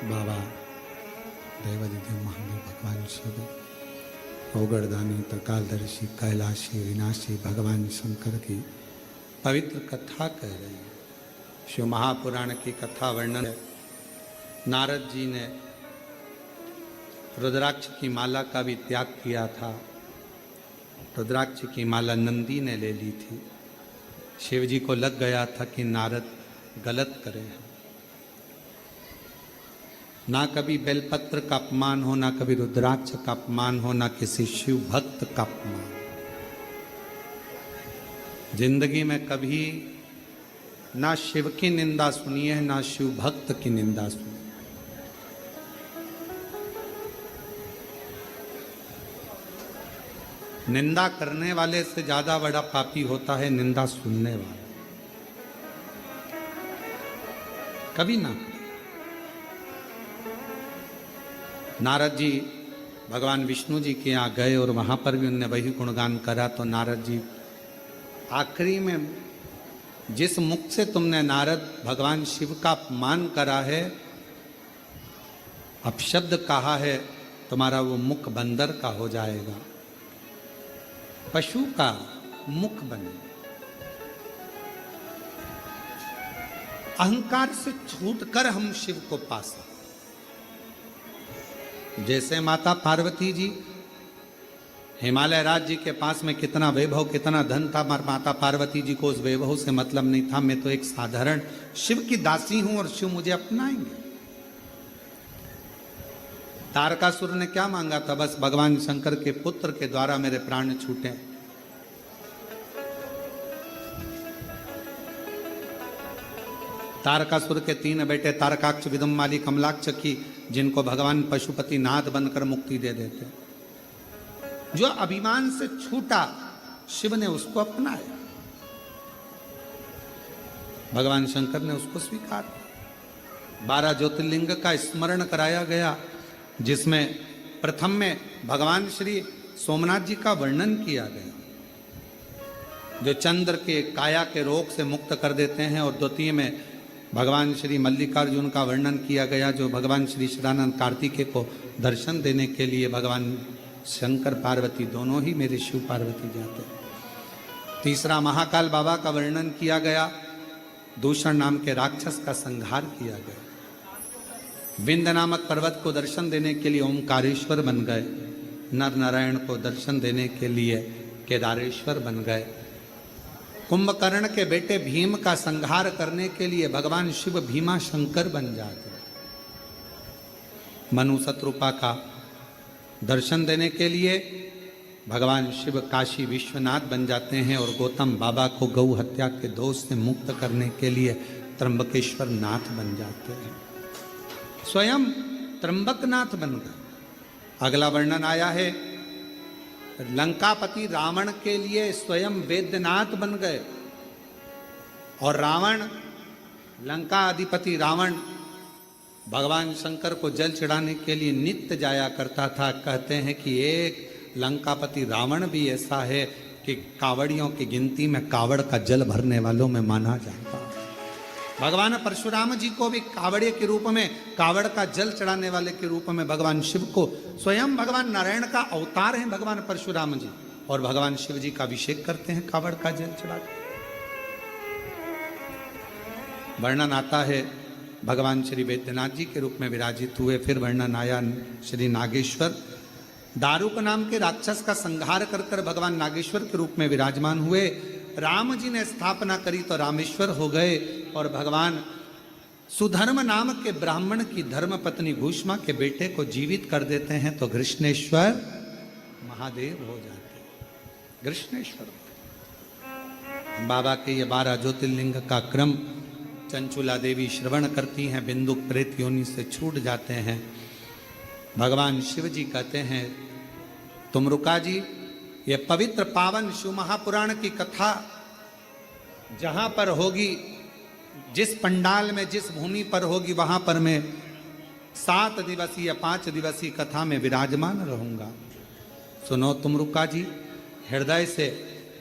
बाबा देवादिदेव महादेव भगवान शिव ओगड़दानी त्रिकालदर्शी कैलाशी विनाशी भगवान शंकर की पवित्र कथा कह रहे हैं। शिव महापुराण की कथा वर्णन है। नारद जी ने रुद्राक्ष की माला का भी त्याग किया था। रुद्राक्ष की माला नंदी ने ले ली थी। शिव जी को लग गया था कि नारद गलत करे हैं। ना कभी बेलपत्र का अपमान हो, ना कभी रुद्राक्ष का अपमान हो, ना किसी शिव भक्त का अपमान। जिंदगी में कभी ना शिव की निंदा सुनी है, ना शिव भक्त की निंदा सुनी। निंदा करने वाले से ज्यादा बड़ा पापी होता है निंदा सुनने वाला। कभी ना। नारद जी भगवान विष्णु जी के यहाँ गए और वहां पर भी उन्होंने वही गुणगान करा। तो नारद जी आखिरी में, जिस मुख से तुमने नारद भगवान शिव का अपमान करा है, अपशब्द कहा है, तुम्हारा वो मुख बंदर का हो जाएगा, पशु का मुख बने। अहंकार से छूटकर हम शिव को पा सकते। जैसे माता पार्वती जी, हिमालय राज्य के पास में कितना वैभव, कितना धन था, माता पार्वती जी को उस वैभव से मतलब नहीं था। मैं तो एक साधारण शिव की दासी हूं और शिव मुझे अपनाएंगे। तारकासुर ने क्या मांगा था? बस भगवान शंकर के पुत्र के द्वारा मेरे प्राण छूटे। तारकासुर के 3 बेटे तारकाक्ष, विदुम्माली, कमलाक्ष की, जिनको भगवान पशुपति नाथ बनकर मुक्ति दे देते। जो अभिमान से छूटा, शिव ने उसको अपनाया। भगवान शंकर ने उसको स्वीकार किया। 12 ज्योतिर्लिंग का स्मरण कराया गया, जिसमें प्रथम में भगवान श्री सोमनाथ जी का वर्णन किया गया, जो चंद्र के काया के रोग से मुक्त कर देते हैं। और द्वितीय में भगवान श्री मल्लिकार्जुन का वर्णन किया गया, जो भगवान श्री शिवानंद कार्तिकेय को दर्शन देने के लिए भगवान शंकर पार्वती दोनों ही मेरे शिव पार्वती जाते। तीसरा महाकाल बाबा का वर्णन किया गया, दूषण नाम के राक्षस का संहार किया गया। विंध्य नामक पर्वत को दर्शन देने के लिए ओमकारेश्वर बन गए। नर नारायण को दर्शन देने के लिए केदारेश्वर बन गए। कुंभकर्ण के बेटे भीम का संहार करने के लिए भगवान शिव भीमा शंकर बन जाते। मनु शत्रुपा का दर्शन देने के लिए भगवान शिव काशी विश्वनाथ बन जाते हैं। और गौतम बाबा को गौ हत्या के दोष से मुक्त करने के लिए त्र्यंबकेश्वर नाथ बन जाते हैं। स्वयं त्र्यंबकनाथ बन गए। अगला वर्णन आया है, लंकापति रावण के लिए स्वयं वेद्यनाथ बन गए। और रावण, लंका अधिपति रावण भगवान शंकर को जल चढ़ाने के लिए नित्य जाया करता था। कहते हैं कि एक लंकापति रावण भी ऐसा है कि कावड़ियों की गिनती में कावड़ का जल भरने वालों में माना जाता है। भगवान परशुराम जी को भी कावड़े के रूप में, कावड़ का जल चढ़ाने वाले के रूप में भगवान शिव को, स्वयं भगवान नारायण का अवतार हैं भगवान परशुराम जी, और भगवान शिव जी का अभिषेक करते हैं कावड़ का जल चढ़ा। वर्णन आता है भगवान श्री वैद्यनाथ जी के रूप में विराजित हुए। फिर वर्णन आया श्री नागेश्वर, दारुक नाम के राक्षस का संहार कर कर भगवान नागेश्वर के रूप में विराजमान हुए। राम जी ने स्थापना करी तो रामेश्वर हो गए। और भगवान सुधर्म नाम के ब्राह्मण की धर्म पत्नी घूष्मा के बेटे को जीवित कर देते हैं तो कृष्णेश्वर महादेव हो जाते। कृष्णेश्वर बाबा के ये 12 ज्योतिर्लिंग का क्रम चंचुला देवी श्रवण करती हैं, बिंदु प्रेत योनि से छूट जाते हैं। भगवान शिव जी कहते हैं, तुम रुका जी, ये पवित्र पावन शिव महापुराण की कथा जहां पर होगी, जिस पंडाल में, जिस भूमि पर होगी, वहां पर मैं 7 दिवसीय 5 दिवसीय कथा में विराजमान रहूंगा। सुनो तुम रुका जी, हृदय से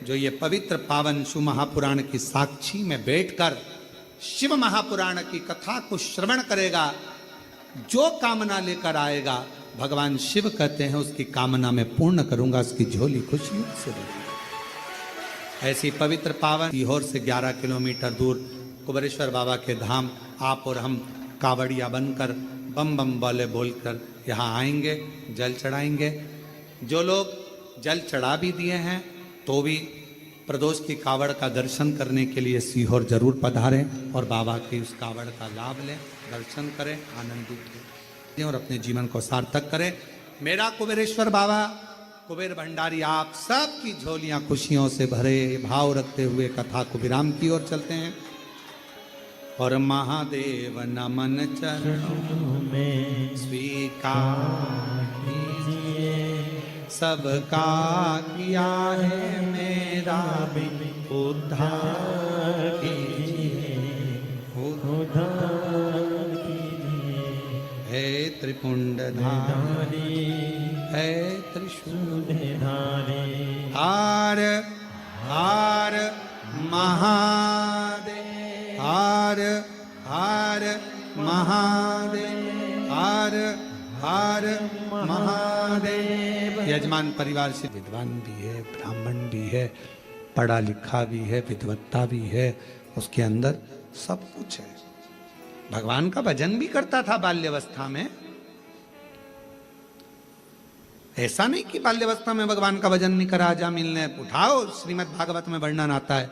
जो ये पवित्र पावन शिव महापुराण की साक्षी में बैठकर शिव महापुराण की कथा को श्रवण करेगा, जो कामना लेकर आएगा भगवान शिव कहते हैं उसकी कामना में पूर्ण करूंगा, उसकी झोली खुशियों से भरूंगा। ऐसी पवित्र पावन सीहोर से 11 किलोमीटर दूर कुबेरेश्वर बाबा के धाम आप और हम कावड़िया बनकर बम बम बोले बोलकर यहाँ आएंगे, जल चढ़ाएंगे। जो लोग जल चढ़ा भी दिए हैं तो भी प्रदोष की कावड़ का दर्शन करने के लिए सीहोर जरूर पधारें और बाबा की उस कावड़ का लाभ लें, दर्शन करें, आनंदित लें और अपने जीवन को सार्थक करें। मेरा कुबेरेश्वर बाबा कुबेर भंडारी आप सबकी झोलियां खुशियों से भरे भाव रखते हुए कथा को विराम की ओर चलते हैं। और महादेव नमन चरणों में स्वीकार कीजिए, सबका किया है मेरा भी उद्धार कीजिए, उद्धार कीजिए। हे त्रिपुंडधारी, हे त्रिशूलधारी, हार हार महादेव, हार हार महादेव, हार हार महादेव। यजमान परिवार से विद्वान भी है, ब्राह्मण भी है, पढ़ा लिखा भी है, विद्वत्ता भी है, उसके अंदर सब कुछ है। भगवान का भजन भी करता था बाल्यावस्था में। ऐसा नहीं कि बाल्यावस्था में भगवान का भजन नहीं करा। अजामिल ने उठाओ, श्रीमद् भागवत में वर्णन आता है।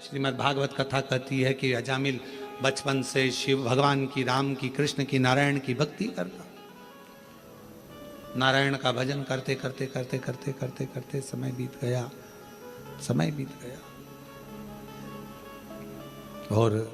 श्रीमद् भागवत कथा कहती है कि अजामिल बचपन से शिव भगवान की, राम की, कृष्ण की, नारायण की भक्ति करता। नारायण का भजन करते करते करते करते करते करते समय बीत गया, समय बीत गया। और